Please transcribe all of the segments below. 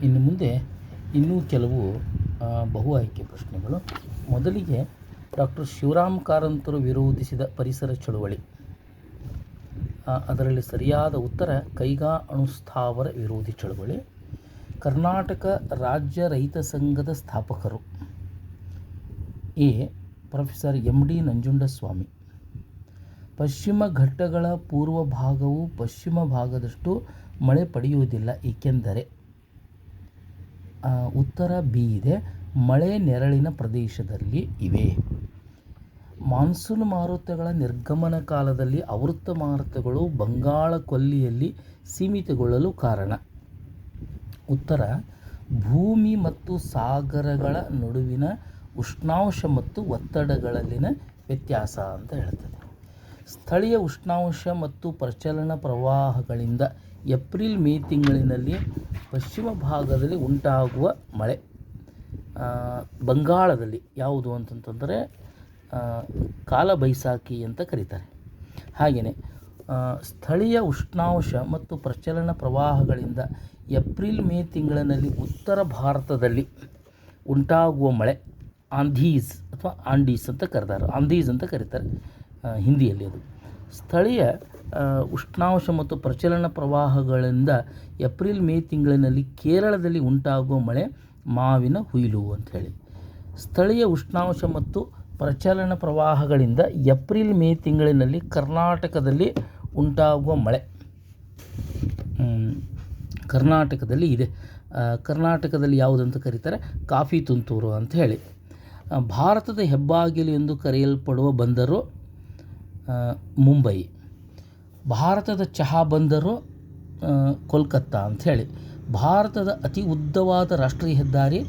ಇನ್ನು ಮುಂದೆ ಇನ್ನೂ ಕೆಲವು ಬಹು ಆಯ್ಕೆ ಪ್ರಶ್ನೆಗಳು. ಮೊದಲಿಗೆ ಡಾಕ್ಟರ್ ಶಿವರಾಮ್ ಕಾರಂತರು ವಿರೋಧಿಸಿದ ಪರಿಸರ ಚಳುವಳಿ. ಅದರಲ್ಲಿ ಸರಿಯಾದ ಉತ್ತರ ಕೈಗಾ ಅಣುಸ್ಥಾವರ ವಿರೋಧಿ ಚಳುವಳಿ. ಕರ್ನಾಟಕ ರಾಜ್ಯ ರೈತ ಸಂಘದ ಸ್ಥಾಪಕರು. ಎ. Professor M D. ನಂಜುಂಡಸ್ವಾಮಿ. ಪಶ್ಚಿಮ ಘಟ್ಟಗಳ ಪೂರ್ವ ಭಾಗವು ಪಶ್ಚಿಮ ಭಾಗದಷ್ಟು ಮಳೆ ಪಡೆಯುವುದಿಲ್ಲ, ಏಕೆಂದರೆ ಉತ್ತರ ಬಿ ಇದೆ, ಮಳೆ ನೆರಳಿನ ಪ್ರದೇಶದಲ್ಲಿ ಇವೆ. ಮಾನ್ಸೂನ್ ಮಾರುತಗಳ ನಿರ್ಗಮನ ಕಾಲದಲ್ಲಿ ಆವೃತ್ತ ಮಾರುತಗಳು ಬಂಗಾಳ ಕೊಲ್ಲಿಯಲ್ಲಿ ಸೀಮಿತಗೊಳ್ಳಲು ಕಾರಣ. ಉತ್ತರ ಭೂಮಿ ಮತ್ತು ಸಾಗರಗಳ ನಡುವಿನ ಉಷ್ಣಾಂಶ ಮತ್ತು ಒತ್ತಡಗಳಲ್ಲಿನ ವ್ಯತ್ಯಾಸ ಅಂತ ಹೇಳ್ತದೆ. ಸ್ಥಳೀಯ ಉಷ್ಣಾಂಶ ಮತ್ತು ಪ್ರಚಲನ ಪ್ರವಾಹಗಳಿಂದ ಏಪ್ರಿಲ್ ಮೇ ತಿಂಗಳಿನಲ್ಲಿ ಪಶ್ಚಿಮ ಭಾಗದಲ್ಲಿ ಉಂಟಾಗುವ ಮಳೆ ಬಂಗಾಳದಲ್ಲಿ ಯಾವುದು ಅಂತಂತಂದರೆ ಕಾಲಬೈಸಾಖಿ ಅಂತ ಕರೀತಾರೆ. ಹಾಗೆಯೇ ಸ್ಥಳೀಯ ಉಷ್ಣಾಂಶ ಮತ್ತು ಪ್ರಚಲನ ಪ್ರವಾಹಗಳಿಂದ ಏಪ್ರಿಲ್ ಮೇ ತಿಂಗಳಿನಲ್ಲಿ ಉತ್ತರ ಭಾರತದಲ್ಲಿ ಉಂಟಾಗುವ ಮಳೆ ಆಂಧೀಸ್ ಅಥವಾ ಆಂಡೀಸ್ ಅಂತ ಕರೀತಾರೆ. ಆಂಧೀಸ್ ಅಂತ ಕರೀತಾರೆ ಹಿಂದಿಯಲ್ಲಿ. ಅದು ಸ್ಥಳೀಯ ಉಷ್ಣಾಂಶ ಮತ್ತು ಪ್ರಚಲನ ಪ್ರವಾಹಗಳಿಂದ ಏಪ್ರಿಲ್ ಮೇ ತಿಂಗಳಿನಲ್ಲಿ ಕೇರಳದಲ್ಲಿ ಉಂಟಾಗುವ ಮಳೆ ಮಾವಿನ ಹುಯಿಲು ಅಂಥೇಳಿ. ಸ್ಥಳೀಯ ಉಷ್ಣಾಂಶ ಮತ್ತು ಪ್ರಚಲನ ಪ್ರವಾಹಗಳಿಂದ ಏಪ್ರಿಲ್ ಮೇ ತಿಂಗಳಿನಲ್ಲಿ ಕರ್ನಾಟಕದಲ್ಲಿ ಉಂಟಾಗುವ ಮಳೆ ಕರ್ನಾಟಕದಲ್ಲಿ ಇದೆ. ಕರ್ನಾಟಕದಲ್ಲಿ ಯಾವುದಂತ ಕರೀತಾರೆ? ಕಾಫಿ ತುಂತುರು ಅಂತ ಹೇಳಿ. ಭಾರತದ ಹೆಬ್ಬಾಗಿಲು ಎಂದು ಕರೆಯಲ್ಪಡುವ ಬಂದರು ಮುಂಬೈ. ಭಾರತದ ಚಹಾ ಬಂದರು ಕೋಲ್ಕತ್ತಾ ಅಂಥೇಳಿ. ಭಾರತದ ಅತಿ ಉದ್ದವಾದ ರಾಷ್ಟ್ರೀಯ ಹೆದ್ದಾರಿ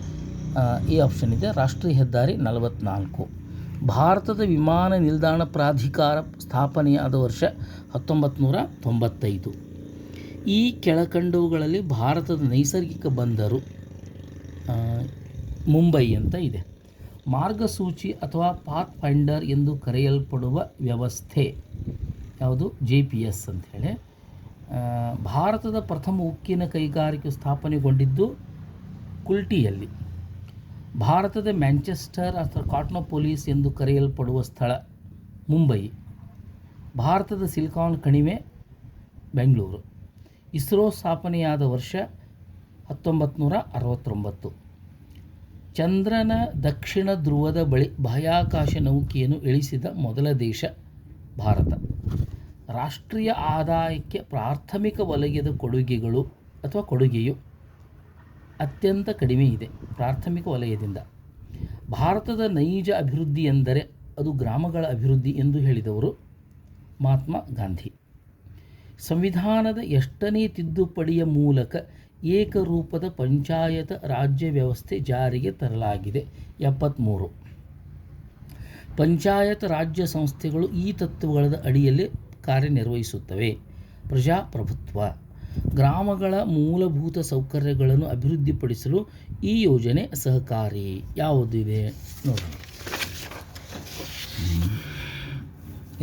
ಈ ಆಪ್ಷನ್ ಇದೆ, ರಾಷ್ಟ್ರೀಯ ಹೆದ್ದಾರಿ 44. ಭಾರತದ ವಿಮಾನ ನಿಲ್ದಾಣ ಪ್ರಾಧಿಕಾರ ಸ್ಥಾಪನೆಯಾದ ವರ್ಷ 1995. ಈ ಕೆಳಕಂಡವುಗಳಲ್ಲಿ ಭಾರತದ ನೈಸರ್ಗಿಕ ಬಂದರು ಮುಂಬೈ ಅಂತ ಇದೆ. ಮಾರ್ಗಸೂಚಿ ಅಥವಾ ಪಾತ್ ಫೈಂಡರ್ ಎಂದು ಕರೆಯಲ್ಪಡುವ ವ್ಯವಸ್ಥೆ ಯಾವುದು? GPS ಅಂಥೇಳಿ. ಭಾರತದ ಪ್ರಥಮ ಉಕ್ಕಿನ ಕೈಗಾರಿಕೆ ಸ್ಥಾಪನೆಗೊಂಡಿದ್ದು ಕುಲ್ಟಿಯಲ್ಲಿ. ಭಾರತದ ಮ್ಯಾಂಚೆಸ್ಟರ್ ಅಥವಾ ಕಾಟ್ನೋಪೊಲಿಸ್ ಎಂದು ಕರೆಯಲ್ಪಡುವ ಸ್ಥಳ ಮುಂಬೈ. ಭಾರತದ ಸಿಲಿಕಾನ್ ಕಣಿವೆ ಬೆಂಗಳೂರು. ಇಸ್ರೋ ಸ್ಥಾಪನೆಯಾದ ವರ್ಷ 1969. ಚಂದ್ರನ ದಕ್ಷಿಣ ಧ್ರುವದ ಬಳಿ ಬಾಹ್ಯಾಕಾಶ ನೌಕೆಯನ್ನು ಇಳಿಸಿದ ಮೊದಲ ದೇಶ ಭಾರತ. ರಾಷ್ಟ್ರೀಯ ಆದಾಯಕ್ಕೆ ಪ್ರಾಥಮಿಕ ವಲಯದ ಕೊಡುಗೆಗಳು ಅಥವಾ ಕೊಡುಗೆಯು ಅತ್ಯಂತ ಕಡಿಮೆ ಇದೆ ಪ್ರಾಥಮಿಕ ವಲಯದಿಂದ. ಭಾರತದ ನೈಜ ಅಭಿವೃದ್ಧಿ ಎಂದರೆ ಅದು ಗ್ರಾಮಗಳ ಅಭಿವೃದ್ಧಿ ಎಂದು ಹೇಳಿದವರು ಮಹಾತ್ಮ ಗಾಂಧಿ. ಸಂವಿಧಾನದ ಎಷ್ಟನೇ ತಿದ್ದುಪಡಿಯ ಮೂಲಕ ಏಕರೂಪದ ಪಂಚಾಯತ ರಾಜ್ಯ ವ್ಯವಸ್ಥೆ ಜಾರಿಗೆ ತರಲಾಗಿದೆ? 73. ಪಂಚಾಯತ್ ರಾಜ್ಯ ಸಂಸ್ಥೆಗಳು ಈ ತತ್ವಗಳ ಅಡಿಯಲ್ಲಿ ಕಾರ್ಯನಿರ್ವಹಿಸುತ್ತವೆ. ಪ್ರಜಾಪ್ರಭುತ್ವ. ಗ್ರಾಮಗಳ ಮೂಲಭೂತ ಸೌಕರ್ಯಗಳನ್ನು ಅಭಿವೃದ್ಧಿಪಡಿಸಲು ಈ ಯೋಜನೆ ಸಹಕಾರಿ. ಯಾವುದಿದೆ ನೋಡಿ.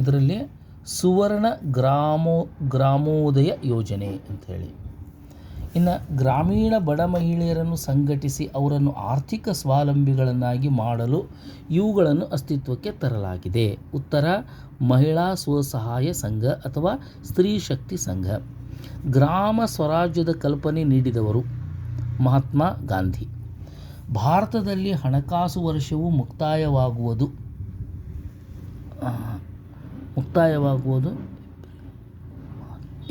ಇದರಲ್ಲಿ ಸುವರ್ಣ ಗ್ರಾಮೋದಯ ಯೋಜನೆ ಅಂಥೇಳಿ. ಇನ್ನು ಗ್ರಾಮೀಣ ಬಡ ಮಹಿಳೆಯರನ್ನು ಸಂಘಟಿಸಿ ಅವರನ್ನು ಆರ್ಥಿಕ ಸ್ವಾವಲಂಬಿಗಳನ್ನಾಗಿ ಮಾಡಲು ಇವುಗಳನ್ನು ಅಸ್ತಿತ್ವಕ್ಕೆ ತರಲಾಗಿದೆ. ಉತ್ತರ ಮಹಿಳಾ ಸ್ವಸಹಾಯ ಸಂಘ ಅಥವಾ ಸ್ತ್ರೀ ಶಕ್ತಿ ಸಂಘ. ಗ್ರಾಮ ಸ್ವರಾಜ್ಯದ ಕಲ್ಪನೆ ನೀಡಿದವರು ಮಹಾತ್ಮ ಗಾಂಧಿ. ಭಾರತದಲ್ಲಿ ಹಣಕಾಸು ವರ್ಷವು ಮುಕ್ತಾಯವಾಗುವುದು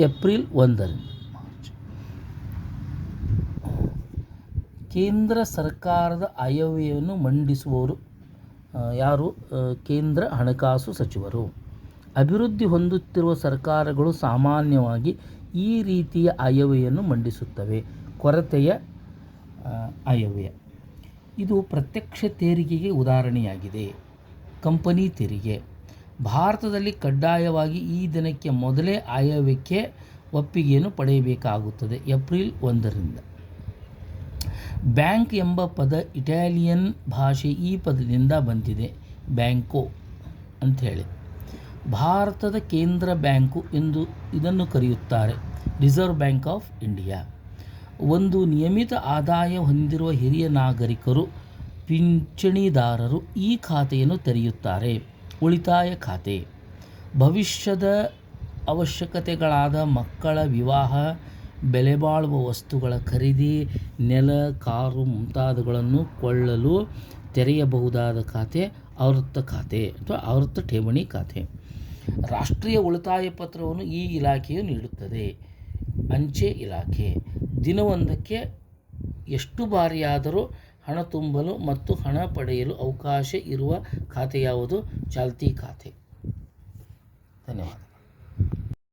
ಏಪ್ರಿಲ್ 1. ಕೇಂದ್ರ ಸರ್ಕಾರದ ಆಯವ್ಯಯವನ್ನು ಮಂಡಿಸುವವರು ಯಾರು? ಕೇಂದ್ರ ಹಣಕಾಸು ಸಚಿವರು. ಅಭಿವೃದ್ಧಿ ಹೊಂದುತ್ತಿರುವ ಸರ್ಕಾರಗಳು ಸಾಮಾನ್ಯವಾಗಿ ಈ ರೀತಿಯ ಆಯವ್ಯಯವನ್ನು ಮಂಡಿಸುತ್ತವೆ. ಕೊರತೆಯ ಆಯವ್ಯಯ. ಇದು ಪ್ರತ್ಯಕ್ಷ ತೆರಿಗೆಗೆ ಉದಾಹರಣೆಯಾಗಿದೆ. ಕಂಪನಿ ತೆರಿಗೆ. ಭಾರತದಲ್ಲಿ ಕಡ್ಡಾಯವಾಗಿ ಈ ದಿನಕ್ಕೆ ಮೊದಲೇ ಆಯವ್ಯಯಕ್ಕೆ ಒಪ್ಪಿಗೆಯನ್ನು ಪಡೆಯಬೇಕಾಗುತ್ತದೆ. ಏಪ್ರಿಲ್ 1ರಿಂದ. ಬ್ಯಾಂಕ್ ಎಂಬ ಪದ ಇಟಾಲಿಯನ್ ಭಾಷೆ ಈ ಪದದಿಂದ ಬಂದಿದೆ. ಬ್ಯಾಂಕೋ ಅಂಥೇಳಿ. ಭಾರತದ ಕೇಂದ್ರ ಬ್ಯಾಂಕು ಎಂದು ಇದನ್ನು ಕರೆಯುತ್ತಾರೆ. Reserve bank of India. ಒಂದು ನಿಯಮಿತ ಆದಾಯ ಹೊಂದಿರುವ ಹಿರಿಯ ನಾಗರಿಕರು ಪಿಂಚಣಿದಾರರು ಈ ಖಾತೆಯನ್ನು ತೆರೆಯುತ್ತಾರೆ. ಉಳಿತಾಯ ಖಾತೆ ಭವಿಷ್ಯದ ಅವಶ್ಯಕತೆಗಳಾದ ಮಕ್ಕಳ ವಿವಾಹ, ಬೆಲೆಬಾಳುವ ವಸ್ತುಗಳ ಖರೀದಿ, ನೆಲ, ಕಾರು ಮುಂತಾದವುಗಳನ್ನು ಕೊಳ್ಳಲು ತೆರೆಯಬಹುದಾದ ಖಾತೆ ಆವೃತ್ತ ಖಾತೆ ಅಥವಾ ಆವೃತ್ತ ಠೇವಣಿ ಖಾತೆ. ರಾಷ್ಟ್ರೀಯ ಉಳಿತಾಯ ಪತ್ರವನ್ನು ಈ ಇಲಾಖೆಯು ನೀಡುತ್ತದೆ. ಅಂಚೆ ಇಲಾಖೆ ದಿನವೊಂದಕ್ಕೆ ಎಷ್ಟು ಬಾರಿಯಾದರೂ ಹಣ ತುಂಬಲು ಮತ್ತು ಹಣ ಪಡೆಯಲು ಅವಕಾಶ ಇರುವ ಖಾತೆ ಯಾವುದು? ಚಾಲ್ತಿ ಖಾತೆ. ಧನ್ಯವಾದ.